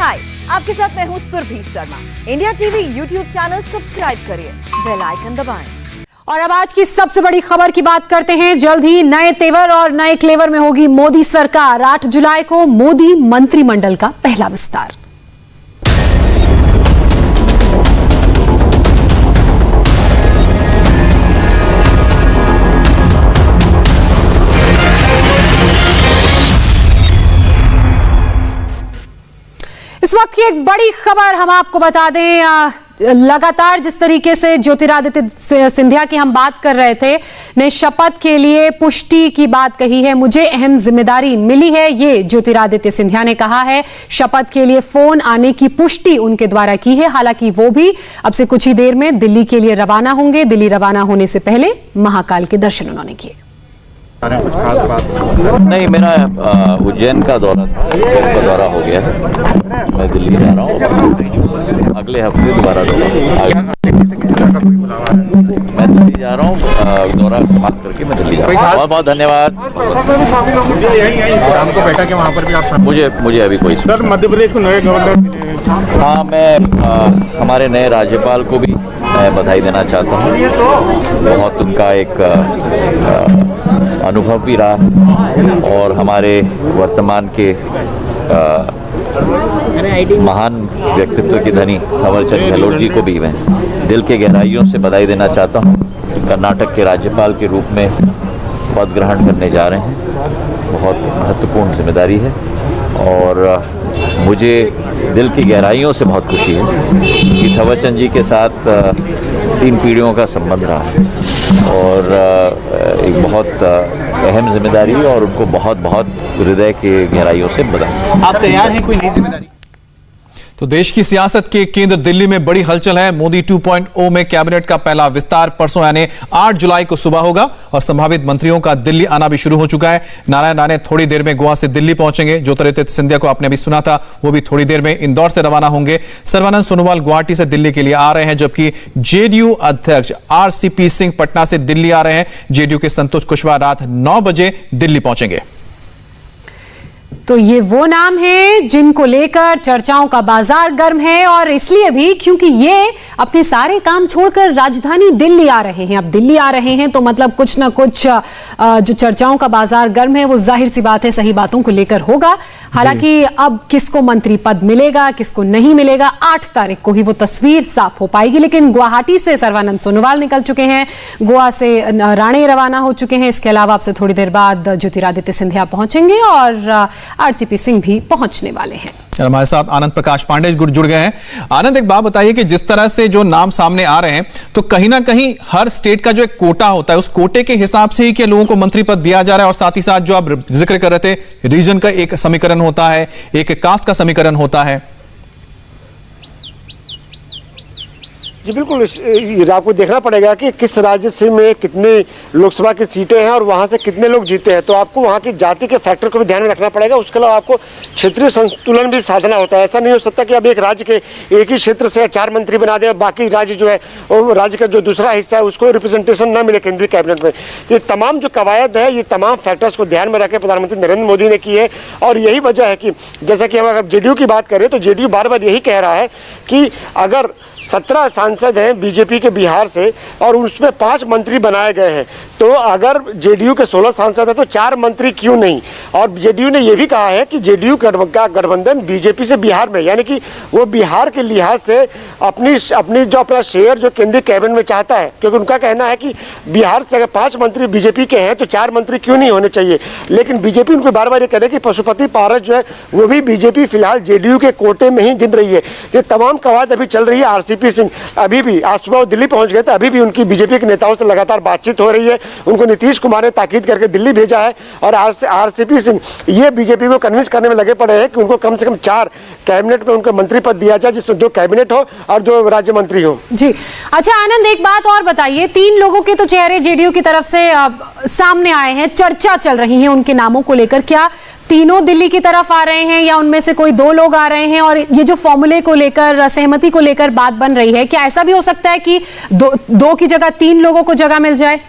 हाय, आपके साथ मैं हूँ Surabhi Sharma. India TV YouTube channel subscribe करिए, बेल आइकन दबाएं। और अब आज की सबसे बड़ी खबर की बात करते हैं। जल्द ही नए तेवर और नए क्लेवर में होगी मोदी सरकार। 8 जुलाई को मोदी मंत्रिमंडल का पहला विस्तार। इस वक्त की एक बड़ी खबर हम आपको बता दें। लगातार जिस तरीके से ज्योतिरादित्य सिंधिया की हम बात कर रहे थे, ने शपथ के लिए पुष्टि की बात कही है। मुझे अहम जिम्मेदारी मिली है, ये ज्योतिरादित्य सिंधिया ने कहा है। शपथ के लिए फोन आने की पुष्टि उनके द्वारा की है। हालांकि वो भी अब से कुछ ही देर में दिल्ली के लिए रवाना होंगे। दिल्ली रवाना होने से पहले महाकाल के दर्शन उन्होंने किए। नहीं, मेरा उज्जैन का दौरा था, उज्जैन का दौरा हो गया है। मैं दिल्ली जा रहा हूँ, अगले हफ्ते दोबारा दौरा। मैं दिल्ली जा रहा हूँ, दौरा समाप्त करके मैं दिल्ली जा रहा हूँ। बहुत बहुत धन्यवाद। हमको बैठा कि वहाँ पर भी आप मुझे अभी कोई सर मध्य प्रदेश को नए गवर्नर। हाँ, मैं हमारे नए राज्यपाल को भी मैं बधाई देना चाहता हूँ। बहुत उनका एक अनुभव भी रहा और हमारे वर्तमान के महान व्यक्तित्व के धनी थावरचंद गहलोत जी को भी मैं दिल के गहराइयों से बधाई देना चाहता हूँ। कर्नाटक के राज्यपाल के रूप में पद ग्रहण करने जा रहे हैं। बहुत महत्वपूर्ण जिम्मेदारी है और मुझे दिल की गहराइयों से बहुत खुशी है कि थावरचंद जी के साथ 3 पीढ़ियों का संबंध रहा है और एक बहुत अहम जिम्मेदारी है और उनको बहुत बहुत हृदय के गहराइयों से बधाई। आप तैयार हैं कोई नई जिम्मेदारी? तो देश की सियासत के केंद्र दिल्ली में बड़ी हलचल है। मोदी 2.0 में कैबिनेट का पहला विस्तार परसों यानी 8 जुलाई को सुबह होगा और संभावित मंत्रियों का दिल्ली आना भी शुरू हो चुका है। नारायण राणे थोड़ी देर में गोवा से दिल्ली पहुंचेंगे। ज्योतिरादित्य सिंधिया को आपने अभी सुना था, वो भी थोड़ी देर में इंदौर से रवाना होंगे। सर्बानंद सोनोवाल गुवाहाटी से दिल्ली के लिए आ रहे हैं, जबकि जेडीयू अध्यक्ष आरसीपी सिंह पटना से दिल्ली आ रहे हैं। जेडीयू के संतोष कुशवाहा रात 9 बजे दिल्ली पहुंचेंगे। तो ये वो नाम हैं जिनको लेकर चर्चाओं का बाजार गर्म है, और इसलिए भी क्योंकि ये अपने सारे काम छोड़कर राजधानी दिल्ली आ रहे हैं। अब दिल्ली आ रहे हैं तो मतलब कुछ ना कुछ जो चर्चाओं का बाजार गर्म है वो जाहिर सी बात है सही बातों को लेकर होगा। हालांकि अब किसको मंत्री पद मिलेगा किसको नहीं मिलेगा 8 तारीख को ही वो तस्वीर साफ हो पाएगी। लेकिन गुवाहाटी से सर्बानंद सोनोवाल निकल चुके हैं, गोवा से राणे रवाना हो चुके हैं। इसके अलावा आपसे थोड़ी देर बाद ज्योतिरादित्य सिंधिया पहुंचेंगे और आरसीपी सिंह भी पहुंचने वाले हैं। हमारे साथ आनंद प्रकाश पांडे जुड़ गए हैं। आनंद, एक बात बताइए कि जिस तरह से जो नाम सामने आ रहे हैं तो कहीं ना कहीं हर स्टेट का जो एक कोटा होता है उस कोटे के हिसाब से ही क्या लोगों को मंत्री पद दिया जा रहा है, और साथ ही साथ जो आप जिक्र कर रहे थे रीजन का एक समीकरण होता है, एक कास्ट का समीकरण होता है। जी बिल्कुल, आपको देखना पड़ेगा कि किस राज्य से में कितने लोकसभा की सीटें हैं और वहाँ से कितने लोग जीते हैं। तो आपको वहाँ की जाति के फैक्टर को भी ध्यान में रखना पड़ेगा। उसके अलावा आपको क्षेत्रीय संतुलन भी साधना होता है। ऐसा नहीं हो सकता कि अब एक राज्य के एक ही क्षेत्र से 4 मंत्री बना दे और बाकी राज्य जो है वो राज्य का जो दूसरा हिस्सा है उसको रिप्रेजेंटेशन न मिले केंद्रीय कैबिनेट में। तो ये तमाम जो कवायद है ये तमाम फैक्टर्स को ध्यान में रखे प्रधानमंत्री नरेंद्र मोदी ने की है। और यही वजह है कि जैसा कि हम अगर जेडीयू की बात करें तो जेडीयू बार बार यही कह रहा है कि अगर 17 सांसद हैं बीजेपी के बिहार से और उसमें 5 मंत्री बनाए गए हैं, तो अगर जेडीयू के 16 सांसद हैं तो 4 मंत्री क्यों नहीं। और जेडीयू ने यह भी कहा है कि जेडीयू का गठबंधन बीजेपी से बिहार में, यानी कि वो बिहार के लिहाज से अपनी जो अपना शेयर जो केंद्रीय कैबिनेट में चाहता है, क्योंकि उनका कहना है कि बिहार से अगर 5 मंत्री बीजेपी के हैं तो 4 मंत्री क्यों नहीं होने चाहिए। लेकिन बीजेपी उनको बार बार ये कह रही है कि पशुपति पारस जो है वो भी बीजेपी फिलहाल जेडीयू के कोटे में ही गिन रही है। ये तमाम कवायद अभी चल रही है। आरसीपी सिंह अभी भी आज सुबह दिल्ली पहुंच गए थे, अभी भी उनकी बीजेपी के नेताओं से लगातार बातचीत हो रही है। उनको नीतीश कुमार ने ताकीद करके दिल्ली भेजा है और आरसीपी सिंह ये बीजेपी को कन्विंस करने में लगे पड़े हैं कि उनको कम से कम 4 कैबिनेट में उनको मंत्री पद दिया जाए, जिसमें 2 कैबिनेट हो और 2 राज्य मंत्री हो। जी अच्छा आनंद, एक बात और बताइए, 3 लोगों के तो चेहरे जेडीयू की तरफ से सामने आए हैं, चर्चा चल रही है उनके नामों को लेकर। क्या तीनों दिल्ली की तरफ आ रहे हैं या उनमें से कोई 2 लोग आ रहे हैं? और ये जो फॉर्मूले को लेकर सहमति को लेकर बात बन रही है, क्या ऐसा भी हो सकता है कि 2 की जगह 3 लोगों को जगह मिल जाए?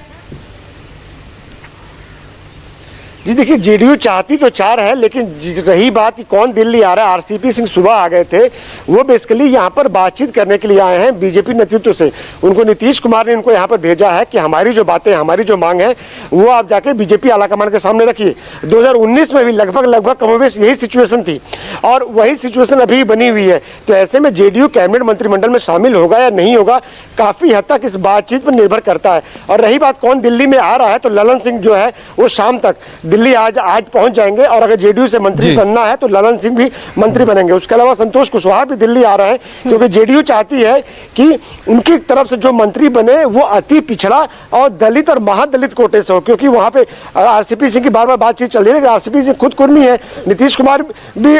जी देखिए, जेडीयू चाहती तो 4 है, लेकिन रही बात कि कौन दिल्ली आ रहा है, आरसीपी सिंह सुबह आ गए थे। वो बेसिकली यहाँ पर बातचीत करने के लिए आए हैं बीजेपी नेतृत्व से। उनको नीतीश कुमार ने इनको यहाँ पर भेजा है कि हमारी जो बातें, हमारी जो मांग है वो आप जाके बीजेपी आलाकमान के सामने रखिए। 2019 में भी लगभग कमोबेश यही सिचुएशन थी और वही सिचुएशन अभी बनी हुई है। तो ऐसे में जेडीयू कैबिनेट मंत्रिमंडल में शामिल होगा या नहीं होगा, काफी हद तक इस बातचीत पर निर्भर करता है। और रही बात कौन दिल्ली में आ रहा है, तो ललन सिंह जो है वो शाम तक दिल्ली आज पहुंच जाएंगे और अगर जेडीयू से मंत्री बनना है तो ललन सिंह भी मंत्री बनेंगे। उसके अलावा संतोष कुशवाहा भी दिल्ली आ रहे हैं, क्योंकि जेडीयू चाहती है कि उनकी तरफ से जो मंत्री बने वो अति पिछड़ा और दलित और महादलित कोटे से हो, क्योंकि वहां पे आरसीपी सिंह की बार-बार बातचीत चल रही है कि आरसीपी सिंह खुद कुर्मी है, नीतीश कुमार भी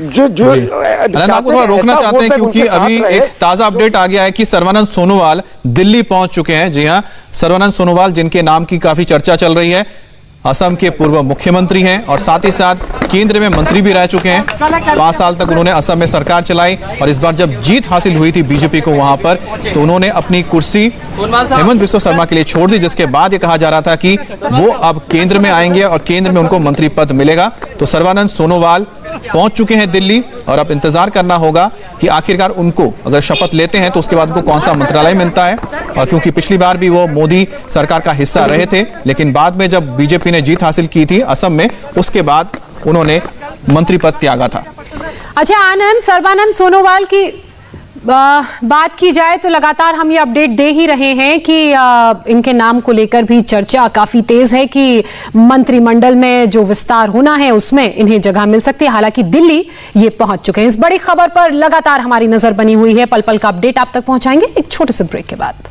जो आपको थोड़ा रोकना चाहते हैं क्योंकि अभी एक ताजा अपडेट आ गया है कि सर्बानंद सोनोवाल दिल्ली पहुंच चुके हैं। जी हां, सर्बानंद सोनोवाल जिनके नाम की काफी चर्चा चल रही है, असम के पूर्व मुख्यमंत्री हैं और साथ ही साथ केंद्र में मंत्री भी रह चुके हैं। 5 साल तक उन्होंने असम में सरकार चलाई और इस बार जब जीत हासिल हुई थी बीजेपी को वहां पर, तो उन्होंने अपनी कुर्सी हेमंत बिस्वा शर्मा के लिए छोड़ दी, जिसके बाद ये कहा जा रहा था कि वो अब केंद्र में आएंगे और केंद्र में उनको मंत्री पद मिलेगा। तो सर्बानंद सोनोवाल पहुंच चुके हैं दिल्ली और अब इंतजार करना होगा कि आखिरकार उनको अगर शपथ लेते हैं तो उसके बाद उनको कौन सा मंत्रालय मिलता है। और क्योंकि पिछली बार भी वो मोदी सरकार का हिस्सा रहे थे, लेकिन बाद में जब बीजेपी ने जीत हासिल की थी असम में, उसके बाद उन्होंने मंत्री पद त्यागा था। अच्छा आनंद, सर्बानंद सोनोवाल की बात की जाए तो लगातार हम ये अपडेट दे ही रहे हैं कि इनके नाम को लेकर भी चर्चा काफी तेज है कि मंत्रिमंडल में जो विस्तार होना है उसमें इन्हें जगह मिल सकती है। हालांकि दिल्ली ये पहुंच चुके हैं। इस बड़ी खबर पर लगातार हमारी नजर बनी हुई है, पल पल का अपडेट आप तक पहुंचाएंगे एक छोटे से ब्रेक के बाद।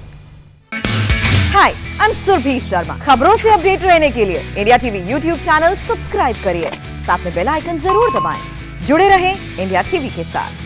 हाय, आई एम सुरभि शर्मा। खबरों से अपडेट रहने के लिए India TV YouTube channel subscribe करिए, साथ में बेल आइकन जरूर दबाएं। जुड़े रहें इंडिया टीवी के साथ।